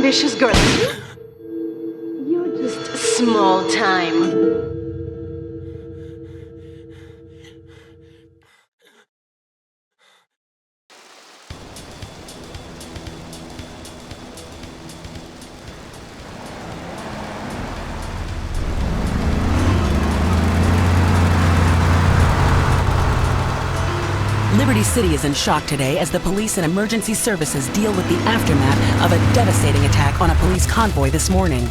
ambitious girl like you? You're just small time. Liberty City is in shock today as the police and emergency services deal with the aftermath of a devastating attack on a police convoy this morning.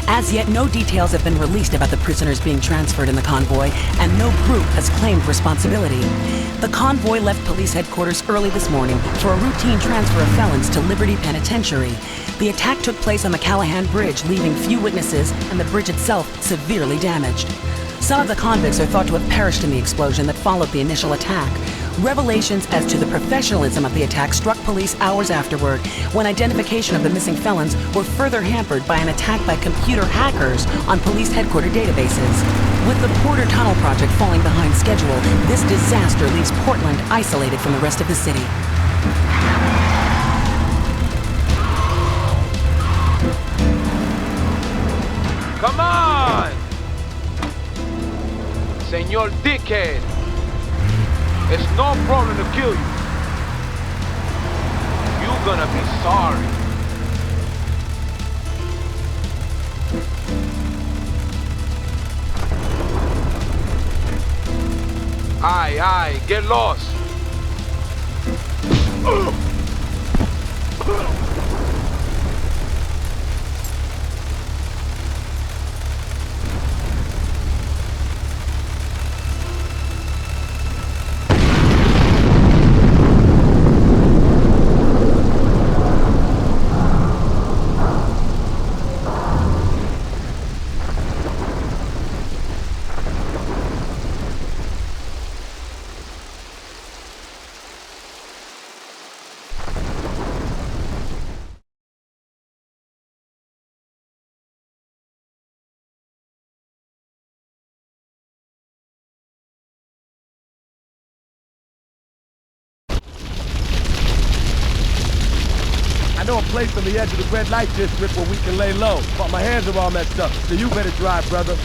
As yet, no details have been released about the prisoners being transferred in the convoy, and no group has claimed responsibility. The convoy left police headquarters early this morning for a routine transfer of felons to Liberty Penitentiary. The attack took place on the Callahan Bridge, leaving few witnesses and the bridge itself severely damaged. Some of the convicts are thought to have perished in the explosion that followed the initial attack. Revelations as to the professionalism of the attack struck police hours afterward, when identification of the missing felons were further hampered by an attack by computer hackers on police headquarter databases. With the Porter Tunnel project falling behind schedule, this disaster leaves Portland isolated from the rest of the city. Come on! Senor Dickhead! It's no problem to kill you. You're gonna be sorry. Aye, get lost. I know a place on the edge of the red light district where we can lay low, but my hands are all messed up, so you better drive, brother.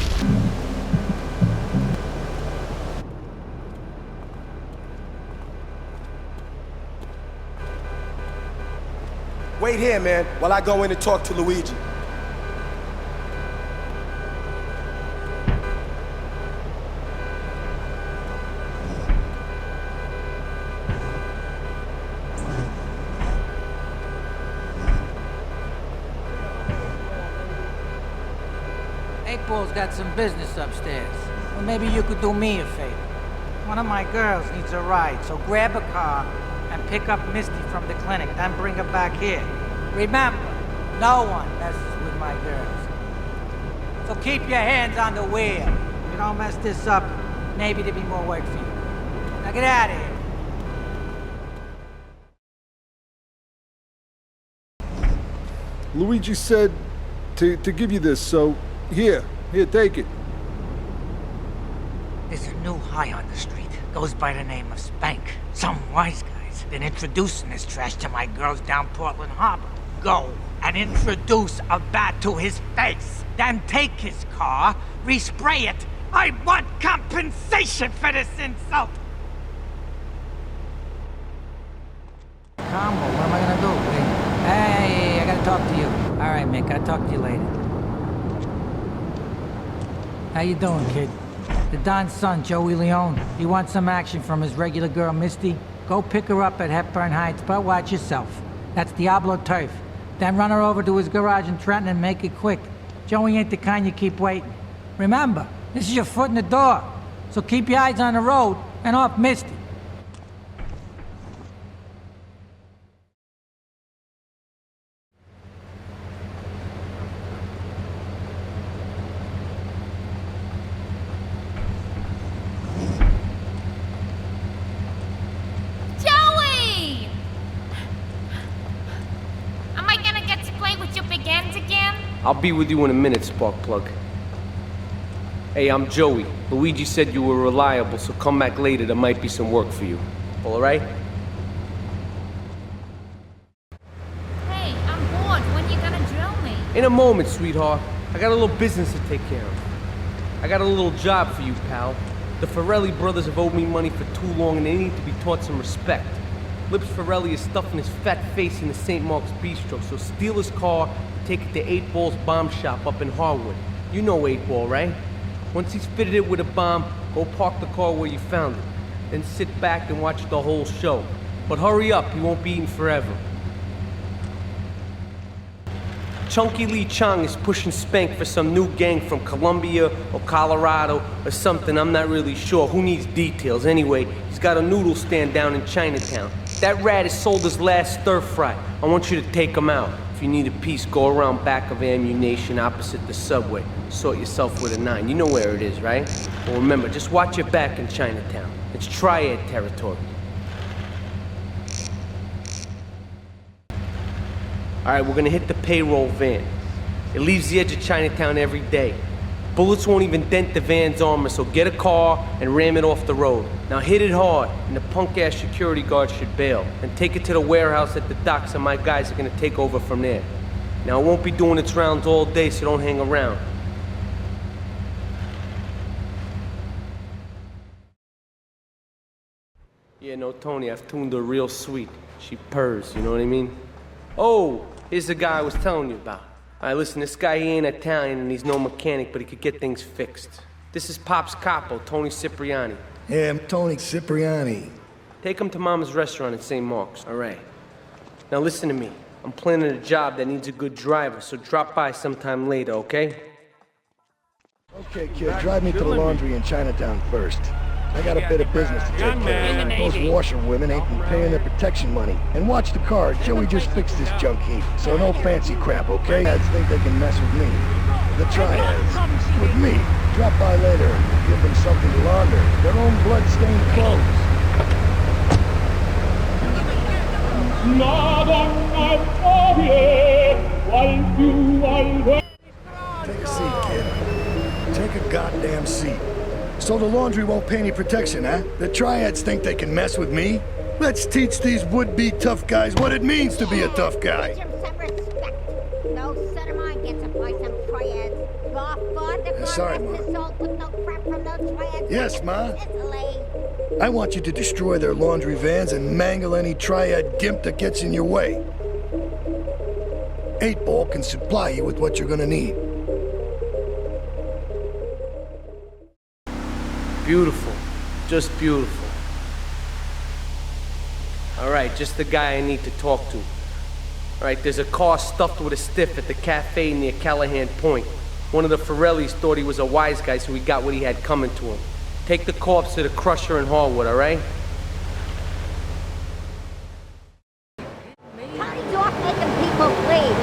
Wait here, man, while I go in and talk to Luigi. Eightball's got some business upstairs. Well, maybe you could do me a favor. One of my girls needs a ride, so grab a car and pick up Misty from the clinic, then bring her back here. Remember, no one messes with my girls. So keep your hands on the wheel. If you don't mess this up, maybe there'll be more work for you. Now get out of here. Luigi said to give you this, so here, take it. There's a new high on the street. Goes by the name of Spank. Some wise guy's been introducing this trash to my girls down Portland Harbor. Go and introduce a bat to his face. Then take his car, respray it. I want compensation for this insult. Combo, what am I gonna do? Wait. Hey, I gotta talk to you. All right, Mick, I'll talk to you later. How you doing, kid? The Don's son, Joey Leone. You want some action from his regular girl, Misty? Go pick her up at Hepburn Heights, but watch yourself. That's Diablo Turf. Then run her over to his garage in Trenton and make it quick. Joey ain't the kind you keep waiting. Remember, this is your foot in the door. So keep your eyes on the road and off Misty. I'll be with you in a minute, Sparkplug. Hey, I'm Joey. Luigi said you were reliable, so come back later. There might be some work for you. All right? Hey, I'm bored. When you gonna drill In a moment, sweetheart. I got a little business to take care of. I got a little job for you, pal. The Farelli brothers have owed me money for too long and they need to be taught some respect. Lips Farelli is stuffing his fat face in the St. Mark's Bistro, so steal his car and take it to 8 Ball's bomb shop up in Harwood. You know 8 Ball, right? Once he's fitted it with a bomb, go park the car where you found it. Then sit back and watch the whole show. But hurry up, he won't be eating forever. Chunky Lee Chong is pushing Spank for some new gang from Colombia or Colorado or something, I'm not really sure. Who needs details? Anyway, he's got a noodle stand down in Chinatown. That rat has sold his last stir-fry. I want you to take him out. If you need a piece, go around back of Ammunition opposite the subway. Sort yourself with a 9. You know where it is, right? Well, remember, just watch your back in Chinatown. It's triad territory. All right, we're gonna hit the payroll van. It leaves the edge of Chinatown every day. Bullets won't even dent the van's armor, so get a car and ram it off the road. Now hit it hard, and the punk-ass security guard should bail. And take it to the warehouse at the docks, and my guys are gonna take over from there. Now it won't be doing its rounds all day, so don't hang around. Yeah, no, Tony, I've tuned her real sweet. She purrs, you know what I mean? Oh, here's the guy I was telling you about. All right, listen, this guy, he ain't Italian and he's no mechanic, but he could get things fixed. This is Pop's capo, Tony Cipriani. Yeah, I'm Tony Cipriani. Take him to Mama's restaurant in St. Mark's. All right. Now listen to me. I'm planning a job that needs a good driver, so drop by sometime later, okay? Okay, kid, drive me to the laundry in Chinatown first. I got a bit of business to take care of. Those washerwomen ain't been paying their protection money. And watch the car, Joey just fixed this junk heap. So no fancy crap, okay? Triads think they can mess with me. The Triads. With me. Drop by later and give them something to launder. Their own blood-stained clothes. Take a seat, kid. Take a goddamn seat. So the laundry won't pay any protection, huh? The Triads think they can mess with me? Let's teach these would-be tough guys what it means to be a tough guy. Some respect. No son of mine gets up by some Triads. Sorry, Ma. Yes, Ma. I want you to destroy their laundry vans and mangle any Triad gimp that gets in your way. 8 Ball can supply you with what you're gonna need. Beautiful. Just beautiful. All right, just the guy I need to talk to. All right, there's a car stuffed with a stiff at the cafe near Callahan Point. One of the Farellis thought he was a wise guy, so he got what he had coming to him. Take the corpse to the crusher in Harwood, all right? Tony's off making people bleed.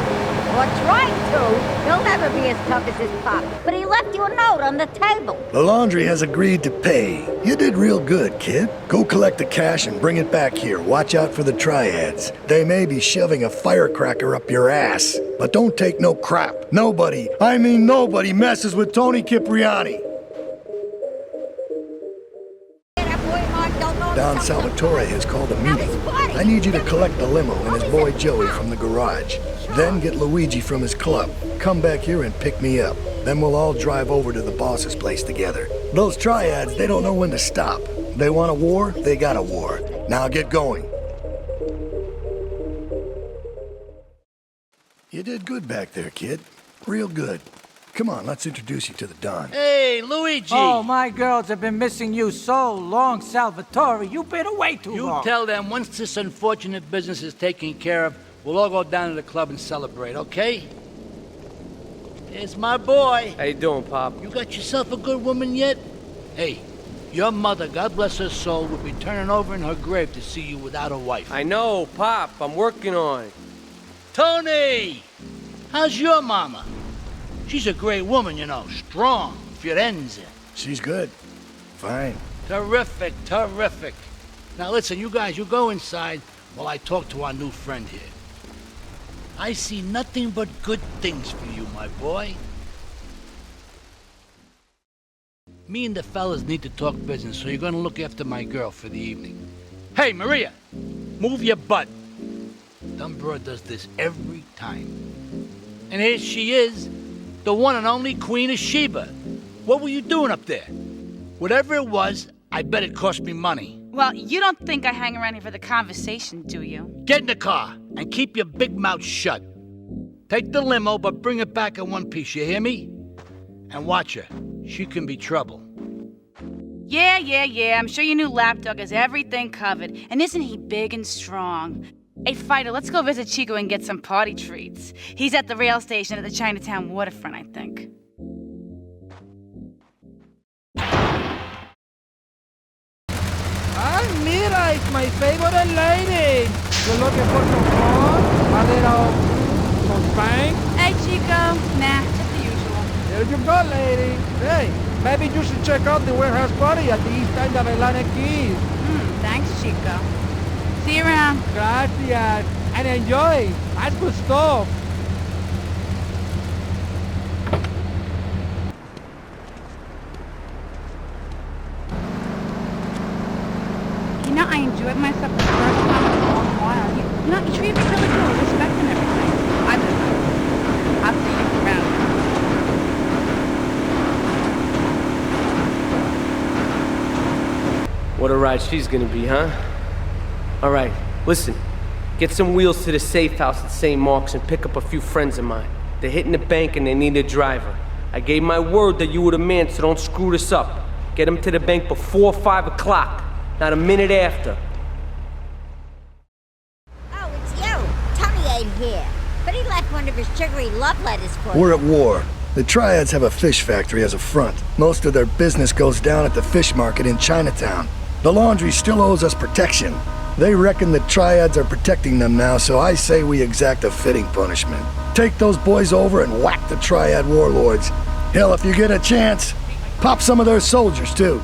Or tried to. He'll never be as tough as his pop. But he left you a note on the table. The laundry has agreed to pay. You did real good, kid. Go collect the cash and bring it back here. Watch out for the Triads. They may be shoving a firecracker up your ass. But don't take no crap. Nobody, I mean nobody, messes with Tony Cipriani. Don Salvatore has called a meeting. I need you to collect the limo and his boy Joey from the garage. Then get Luigi from his club. Come back here and pick me up. Then we'll all drive over to the boss's place together. Those Triads, they don't know when to stop. They want a war, they got a war. Now get going. You did good back there, kid. Real good. Come on, let's introduce you to the Don. Hey, Luigi! Oh, my girls have been missing you so long, Salvatore. You've been away too long. You tell them once this unfortunate business is taken care of, we'll all go down to the club and celebrate, okay? There's my boy. How you doing, Pop? You got yourself a good woman yet? Hey, your mother, God bless her soul, would be turning over in her grave to see you without a wife. I know, Pop. I'm working on it. Tony! How's your mama? She's a great woman, you know. Strong. Firenze. She's good. Fine. Terrific, terrific. Now listen, you guys, you go inside while I talk to our new friend here. I see nothing but good things for you, my boy. Me and the fellas need to talk business, so you're gonna look after my girl for the evening. Hey, Maria, move your butt. Dumb broad does this every time. And here she is, the one and only Queen of Sheba. What were you doing up there? Whatever it was, I bet it cost me money. Well, you don't think I hang around here for the conversation, do you? Get in the car and keep your big mouth shut. Take the limo, but bring it back in one piece, you hear me? And watch her. She can be trouble. Yeah. I'm sure your new lapdog has everything covered. And isn't he big and strong? Hey, Fighter, let's go visit Chico and get some party treats. He's at the rail station at the Chinatown waterfront, I think. Ay, mira, it's my favorite lady. You're looking for some fun? A little... some spank? Hey, Chico. Nah, just the usual. There you go, lady. Hey, maybe you should check out the warehouse party at the east end of Atlantic Keys. Thanks, Chico. See you around. Gracias. And enjoy. That's good stuff. You know, I enjoyed myself the first time in a long while. You treated me really good, respect and everything. I'll see you around. What a ride she's gonna be, huh? All right, listen. Get some wheels to the safe house at St. Mark's and pick up a few friends of mine. They're hitting the bank and they need a driver. I gave my word that you were the man, so don't screw this up. Get them to the bank before 5 o'clock, not a minute after. Oh, it's you. Tony ain't here. But he left one of his sugary love letters for you. We're at war. The Triads have a fish factory as a front. Most of their business goes down at the fish market in Chinatown. The laundry still owes us protection. They reckon the Triads are protecting them now, so I say we exact a fitting punishment. Take those boys over and whack the Triad warlords. Hell, if you get a chance, pop some of their soldiers, too.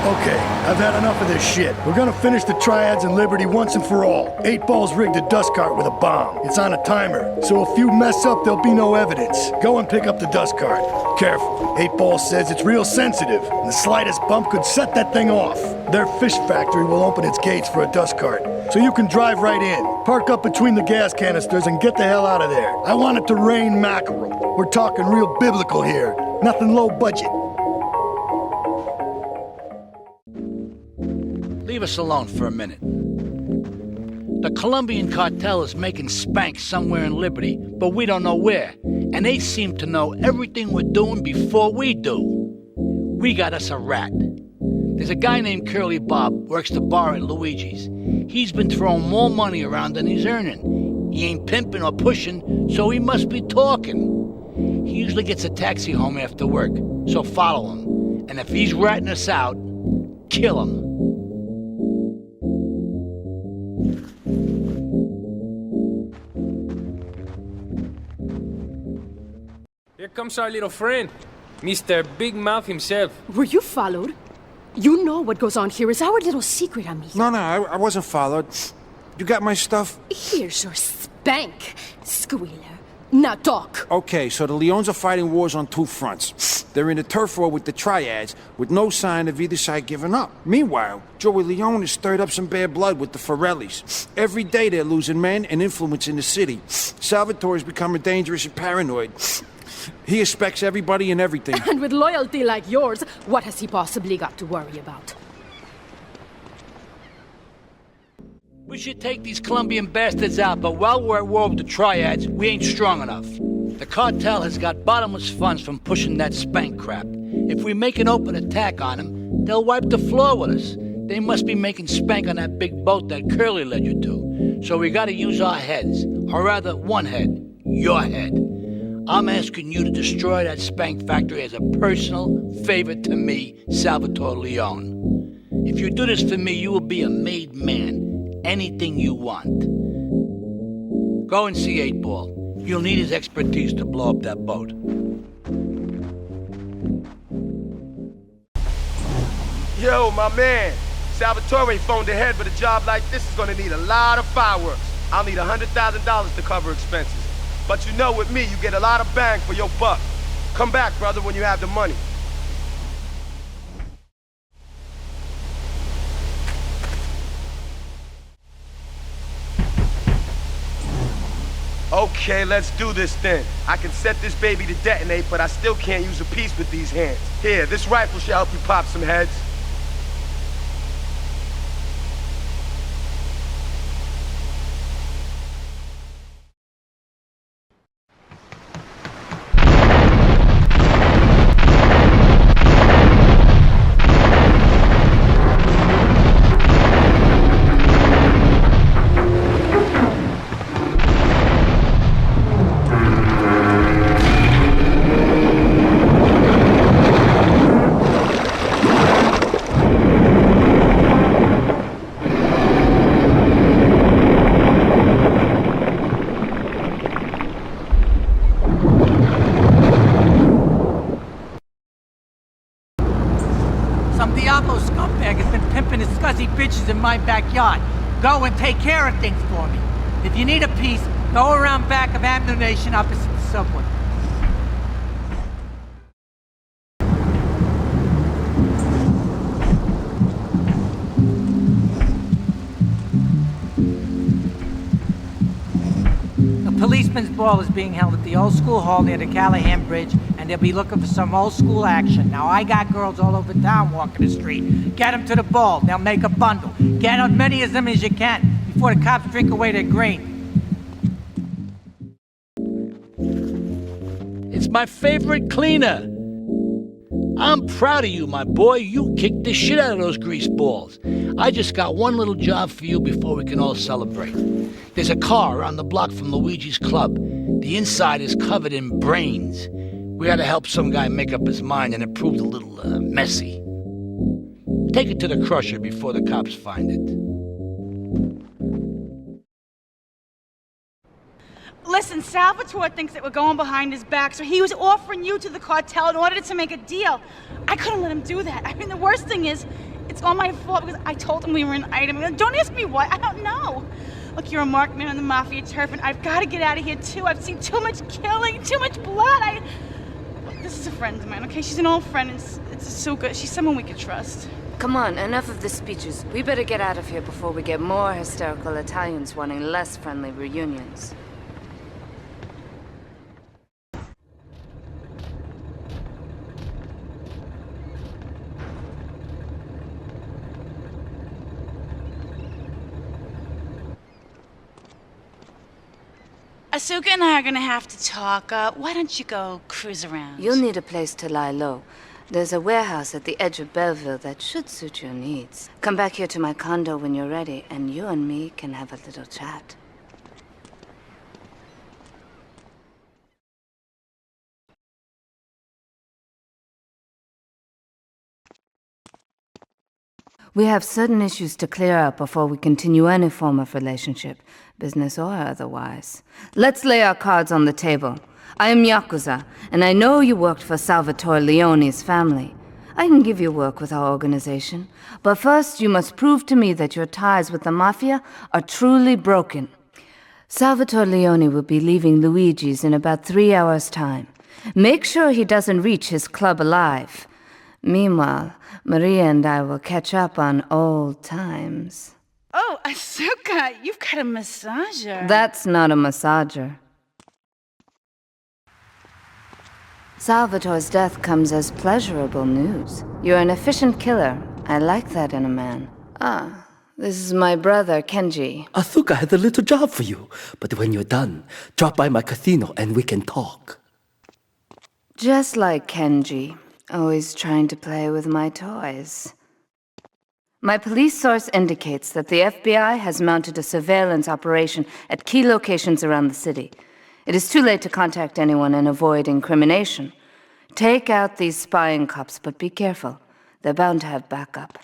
Okay, I've had enough of this shit. We're gonna finish the Triads and Liberty once and for all. 8 Ball's rigged a dust cart with a bomb. It's on a timer, so if you mess up, there'll be no evidence. Go and pick up the dust cart. Careful. 8 Ball says it's real sensitive, and the slightest bump could set that thing off. Their fish factory will open its gates for a dust cart, so you can drive right in. Park up between the gas canisters and get the hell out of there. I want it to rain mackerel. We're talking real biblical here. Nothing low budget. Leave us alone for a minute. The Colombian cartel is making spank somewhere in Liberty, but we don't know where. And they seem to know everything we're doing before we do. We got us a rat. There's a guy named Curly Bob, works the bar at Luigi's. He's been throwing more money around than he's earning. He ain't pimping or pushing, so he must be talking. He usually gets a taxi home after work, so follow him. And if he's ratting us out, kill him. Here comes our little friend, Mr. Big Mouth himself. Were you followed? You know what goes on here is our little secret, amigo. No, I wasn't followed. You got my stuff? Here's your spank, squealer. Now talk. Okay, so the Leons are fighting wars on 2 fronts. They're in a turf war with the Triads, with no sign of either side giving up. Meanwhile, Joey Leone has stirred up some bad blood with the Forellis. Every day they're losing men and influence in the city. Salvatore's becoming dangerous and paranoid. He expects everybody and everything. And with loyalty like yours, what has he possibly got to worry about? We should take these Colombian bastards out, but while we're at war with the Triads, we ain't strong enough. The cartel has got bottomless funds from pushing that spank crap. If we make an open attack on them, they'll wipe the floor with us. They must be making spank on that big boat that Curly led you to. So we gotta use our heads, or rather one head, your head. I'm asking you to destroy that spank factory as a personal favor to me, Salvatore Leone. If you do this for me, you will be a made man. Anything you want. Go and see 8 Ball. You'll need his expertise to blow up that boat. Yo, my man. Salvatore phoned ahead, but a job like this is gonna need a lot of fireworks. I'll need $100,000 to cover expenses. But you know, with me, you get a lot of bang for your buck. Come back, brother, when you have the money. Okay, let's do this then. I can set this baby to detonate, but I still can't use a piece with these hands. Here, this rifle should help you pop some heads. Some Diablo scumbag has been pimping his scuzzy bitches in my backyard. Go and take care of things for me. If you need a piece, go around back of Ammunition opposite the subway. The policeman's ball is being held at the old school hall near the Callahan Bridge, and they'll be looking for some old school action. Now, I got girls all over town walking the street. Get them to the ball. They'll make a bundle. Get as many of them as you can before the cops drink away their green. It's my favorite cleaner. I'm proud of you, my boy. You kicked the shit out of those grease balls. I just got one little job for you before we can all celebrate. There's a car around the block from Luigi's club. The inside is covered in brains. We gotta help some guy make up his mind, and it proved a little messy. Take it to the crusher before the cops find it. Listen, Salvatore thinks that we're going behind his back, so he was offering you to the cartel in order to make a deal. I couldn't let him do that. I mean, the worst thing is, it's all my fault because I told him we were an item. Don't ask me why, I don't know. Look, you're a marked man on the Mafia turf, and I've got to get out of here, too. I've seen too much killing, too much blood. This is a friend of mine, okay? She's an old friend. It's so good. She's someone we could trust. Come on, enough of the speeches. We better get out of here before we get more hysterical Italians wanting less friendly reunions. Asuka and I are gonna have to talk. Why don't you go cruise around? You'll need a place to lie low. There's a warehouse at the edge of Belleville that should suit your needs. Come back here to my condo when you're ready, and you and me can have a little chat. We have certain issues to clear up before we continue any form of relationship, business or otherwise. Let's lay our cards on the table. I am Yakuza, and I know you worked for Salvatore Leone's family. I can give you work with our organization, but first you must prove to me that your ties with the Mafia are truly broken. Salvatore Leone will be leaving Luigi's in about 3 hours' time. Make sure he doesn't reach his club alive. Meanwhile, Maria and I will catch up on old times. Oh, Asuka, you've got a massager. That's not a massager. Salvatore's death comes as pleasurable news. You're an efficient killer. I like that in a man. Ah, this is my brother, Kenji. Asuka has a little job for you, but when you're done, drop by my casino and we can talk. Just like Kenji, always trying to play with my toys. My police source indicates that the FBI has mounted a surveillance operation at key locations around the city. It is too late to contact anyone and avoid incrimination. Take out these spying cops, but be careful. They're bound to have backup.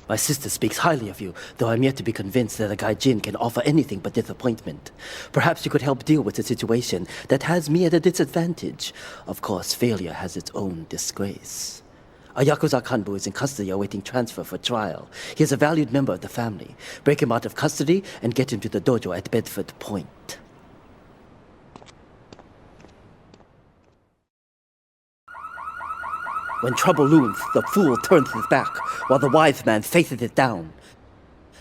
My sister speaks highly of you, though I'm yet to be convinced that a guy Jin can offer anything but disappointment. Perhaps you could help deal with a situation that has me at a disadvantage. Of course, failure has its own disgrace. A Yakuza Kanbu is in custody awaiting transfer for trial. He is a valued member of the family. Break him out of custody and get him to the dojo at Bedford Point. When trouble looms, the fool turns his back, while the wise man faces it down.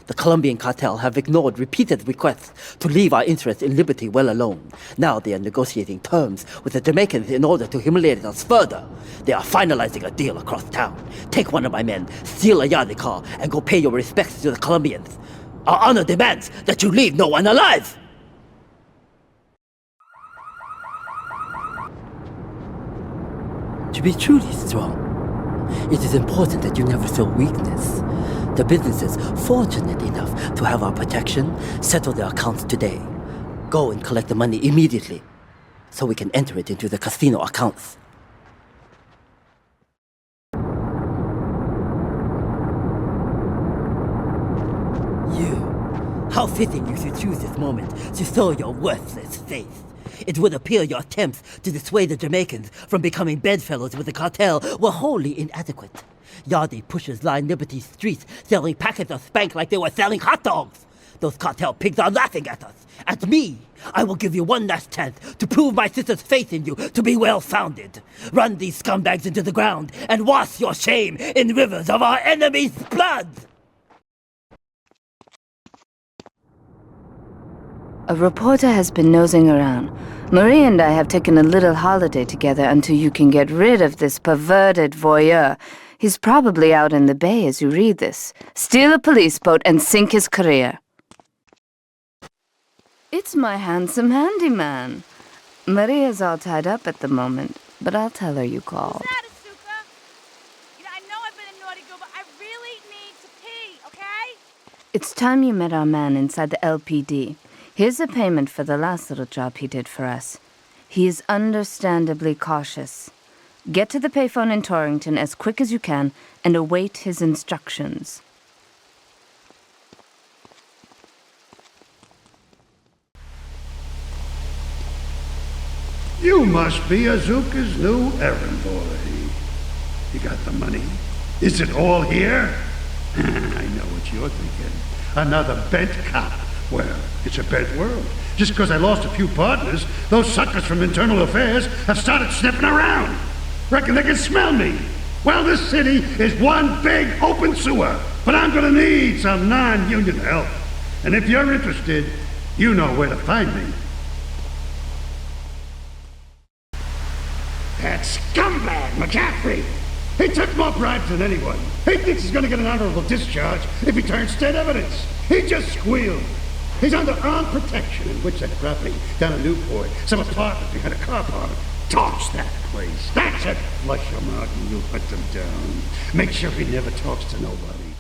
The Colombian cartel have ignored repeated requests to leave our interests in liberty well alone. Now they are negotiating terms with the Jamaicans in order to humiliate us further. They are finalizing a deal across town. Take one of my men, steal a Yardley car, and go pay your respects to the Colombians. Our honor demands that you leave no one alive! To be truly strong, it is important that you never show weakness. The businesses fortunate enough to have our protection settle their accounts today. Go and collect the money immediately, so we can enter it into the casino accounts. How fitting you should choose this moment to show your worthless face. It would appear your attempts to dissuade the Jamaicans from becoming bedfellows with the cartel were wholly inadequate. Yardy pushers line Liberty streets selling packets of spank like they were selling hot dogs. Those cartel pigs are laughing at us. At me! I will give you one last chance to prove my sister's faith in you to be well-founded. Run these scumbags into the ground and wash your shame in rivers of our enemies' blood! A reporter has been nosing around. Marie and I have taken a little holiday together until you can get rid of this perverted voyeur. He's probably out in the bay as you read this. Steal a police boat and sink his career. It's my handsome handyman. Maria's all tied up at the moment, but I'll tell her you called. What's that, Asuka? You know, I know I've been a naughty girl, but I really need to pee, okay? It's time you met our man inside the LPD. Here's a payment for the last little job he did for us. He is understandably cautious. Get to the payphone in Torrington as quick as you can and await his instructions. You must be Azuka's new errand boy. You got the money? Is it all here? I know what you're thinking. Another bent cop. Well, it's a bent world. Just because I lost a few partners, those suckers from Internal Affairs have started sniffing around. Reckon they can smell me. Well, this city is one big open sewer, but I'm gonna need some non-union help. And if you're interested, you know where to find me. That scumbag, McCaffrey! He took more bribes than anyone. He thinks he's gonna get an honorable discharge if he turns state evidence. He just squealed. He's under armed protection and which that property down in Newport. Some apartment behind a car park. Torch that place. That's it. Flush him out and you'll hunt him down. Make sure he never talks to nobody.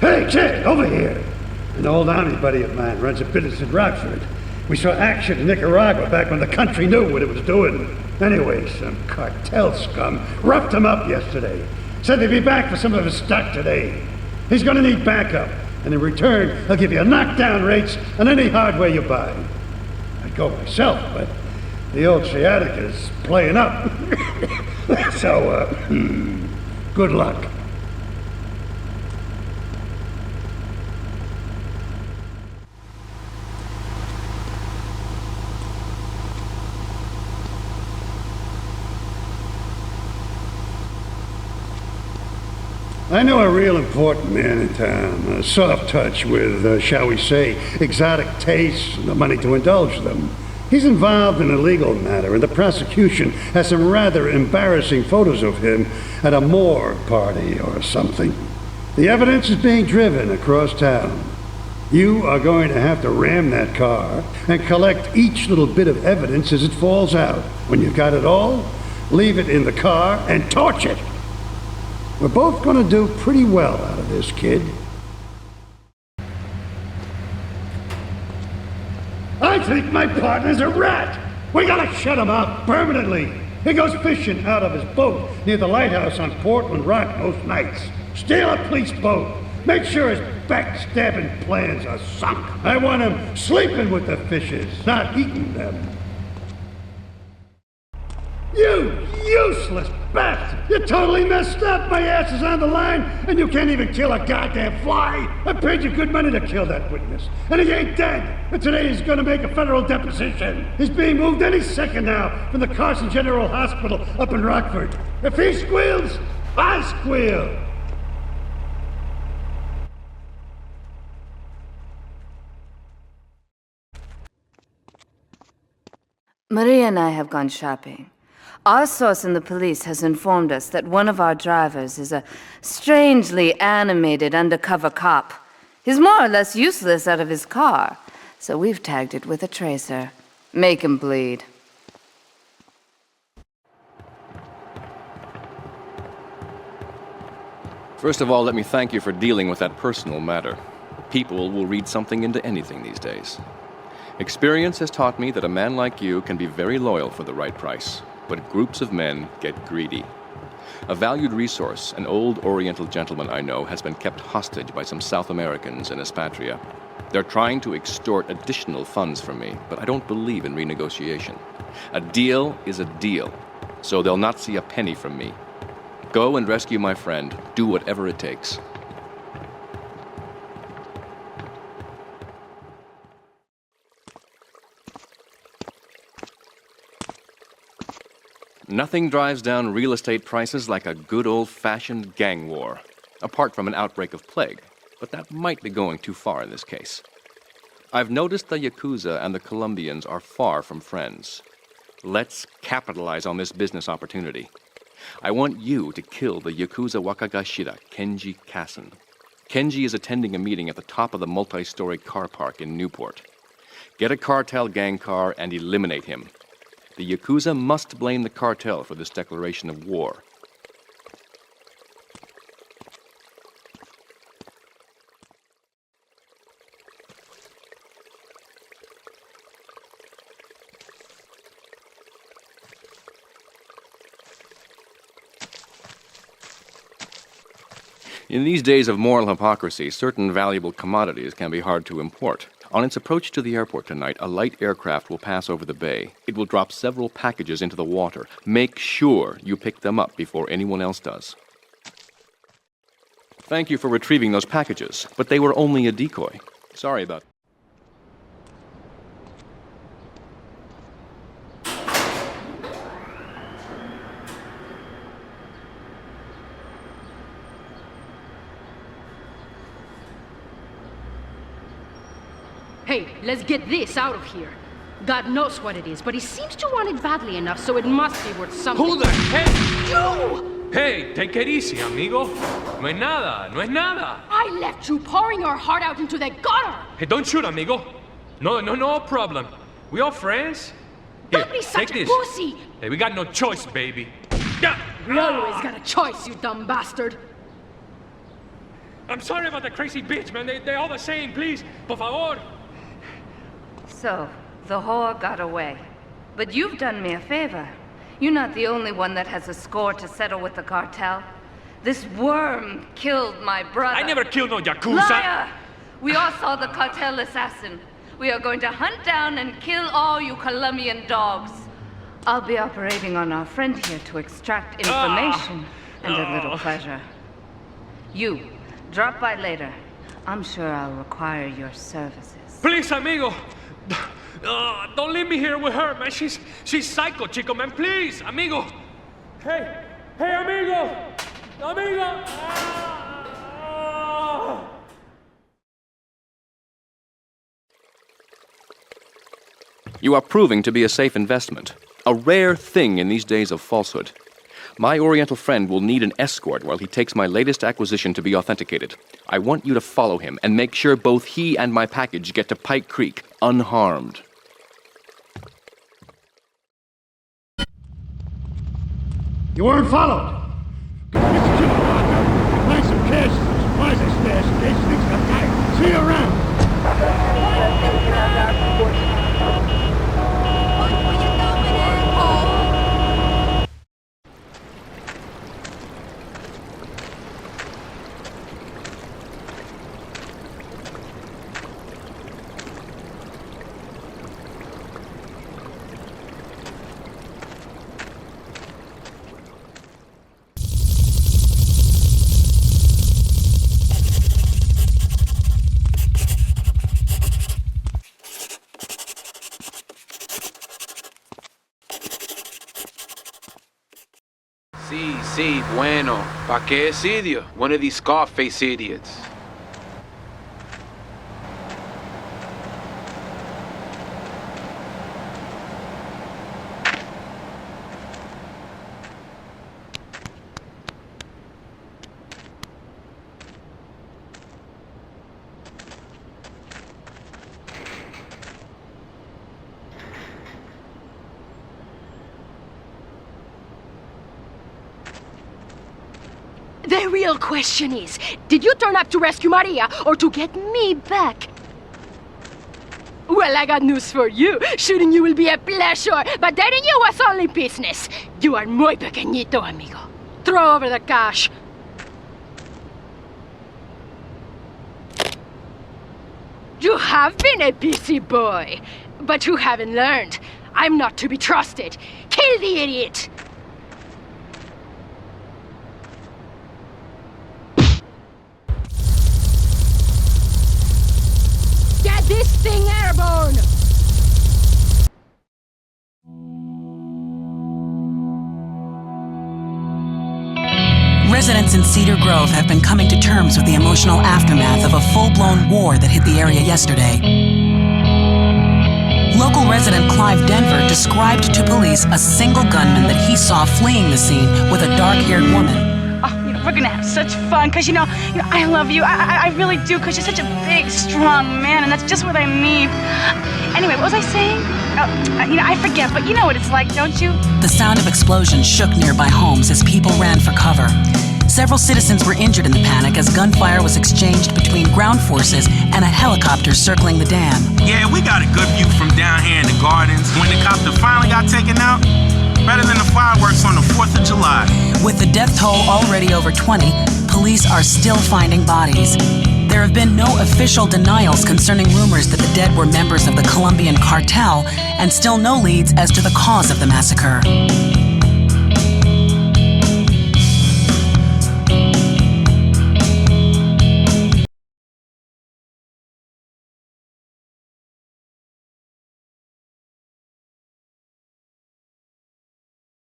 Hey, kid, over here. An old army buddy of mine runs a business in Rockford. We saw action in Nicaragua back when the country knew what it was doing. Anyway, some cartel scum roughed him up yesterday. Said they'd be back for some of his stock today. He's gonna need backup, and in return, he'll give you knockdown rates on any hardware you buy. I'd go myself, but the old sciatica's playing up. So, good luck. I know a real important man in town, a soft touch with, shall we say, exotic tastes and the money to indulge them. He's involved in a legal matter, and the prosecution has some rather embarrassing photos of him at a morgue party or something. The evidence is being driven across town. You are going to have to ram that car and collect each little bit of evidence as it falls out. When you've got it all, leave it in the car and torch it. We're both gonna do pretty well out of this, kid. I think my partner's a rat! We gotta shut him up permanently! He goes fishing out of his boat near the lighthouse on Portland Rock most nights. Steal a police boat! Make sure his backstabbing plans are sunk! I want him sleeping with the fishes, not eating them. You useless bastard! You're totally messed up. My ass is on the line, and you can't even kill a goddamn fly. I paid you good money to kill that witness, and he ain't dead. And today he's gonna make a federal deposition. He's being moved any second now from the Carson General Hospital up in Rockford. If he squeals, I squeal. Maria and I have gone shopping. Our source in the police has informed us that one of our drivers is a strangely animated undercover cop. He's more or less useless out of his car, so we've tagged it with a tracer. Make him bleed. First of all, let me thank you for dealing with that personal matter. People will read something into anything these days. Experience has taught me that a man like you can be very loyal for the right price, but groups of men get greedy. A valued resource, an old Oriental gentleman I know, has been kept hostage by some South Americans in Espatria. They're trying to extort additional funds from me, but I don't believe in renegotiation. A deal is a deal, so they'll not see a penny from me. Go and rescue my friend. Do whatever it takes. Nothing drives down real estate prices like a good old-fashioned gang war, apart from an outbreak of plague, but that might be going too far in this case. I've noticed the Yakuza and the Colombians are far from friends. Let's capitalize on this business opportunity. I want you to kill the Yakuza Wakagashira, Kenji Kassen. Kenji is attending a meeting at the top of the multi-story car park in Newport. Get a cartel gang car and eliminate him. The Yakuza must blame the cartel for this declaration of war. In these days of moral hypocrisy, certain valuable commodities can be hard to import. On its approach to the airport tonight, a light aircraft will pass over the bay. It will drop several packages into the water. Make sure you pick them up before anyone else does. Thank you for retrieving those packages, but they were only a decoy. Sorry about that. Hey, let's get this out of here. God knows what it is, but he seems to want it badly enough, so it must be worth something. Hold on! Hey! You! Hey, take it easy, amigo. No es nada, no es nada. I left you pouring your heart out into the gutter! Hey, don't shoot, amigo. No problem. We all friends? Here, Don't be such take a this. pussy! Hey, we got no choice, baby. Yeah. We always got a choice, you dumb bastard. I'm sorry about the crazy bitch, man. They're all the same, please. Por favor. So, the whore got away. But you've done me a favor. You're not the only one that has a score to settle with the cartel. This worm killed my brother. I never killed no Yakuza. Liar! We all saw the cartel assassin. We are going to hunt down and kill all you Colombian dogs. I'll be operating on our friend here to extract information and a little pleasure. You, drop by later. I'm sure I'll require your services. Please, amigo. Don't leave me here with her, man. She's psycho, chico, man. Please, amigo. Hey, amigo. Amigo. You are proving to be a safe investment, a rare thing in these days of falsehood. My Oriental friend will need an escort while he takes my latest acquisition to be authenticated. I want you to follow him and make sure both he and my package get to Pike Creek unharmed. You weren't followed. Mr. Jimmy Walker, find some cash and some supplies I stashed in case things got tight. See you around. Sí, bueno. ¿Pa qué es idiot? One of these Scarface idiots. The real question is, did you turn up to rescue Maria or to get me back? Well, I got news for you. Shooting you will be a pleasure, but dating you was only business. You are muy pequeñito, amigo. Throw over the cash. You have been a busy boy, but you haven't learned. I'm not to be trusted. Kill the idiot! Get this thing airborne! Residents in Cedar Grove have been coming to terms with the emotional aftermath of a full-blown war that hit the area yesterday. Local resident Clive Denver described to police a single gunman that he saw fleeing the scene with a dark-haired woman. Oh, we're gonna have such fun, because, you know, I love you. I really do, because you're such a big, strong man, and that's just what I need. Anyway, what was I saying? I forget, but you know what it's like, don't you? The sound of explosions shook nearby homes as people ran for cover. Several citizens were injured in the panic as gunfire was exchanged between ground forces and a helicopter circling the dam. Yeah, we got a good view from down here in the gardens. When the copter finally got taken out, better than the fireworks on the 4th of July. With the death toll already over 20, police are still finding bodies. There have been no official denials concerning rumors that the dead were members of the Colombian cartel, and still no leads as to the cause of the massacre.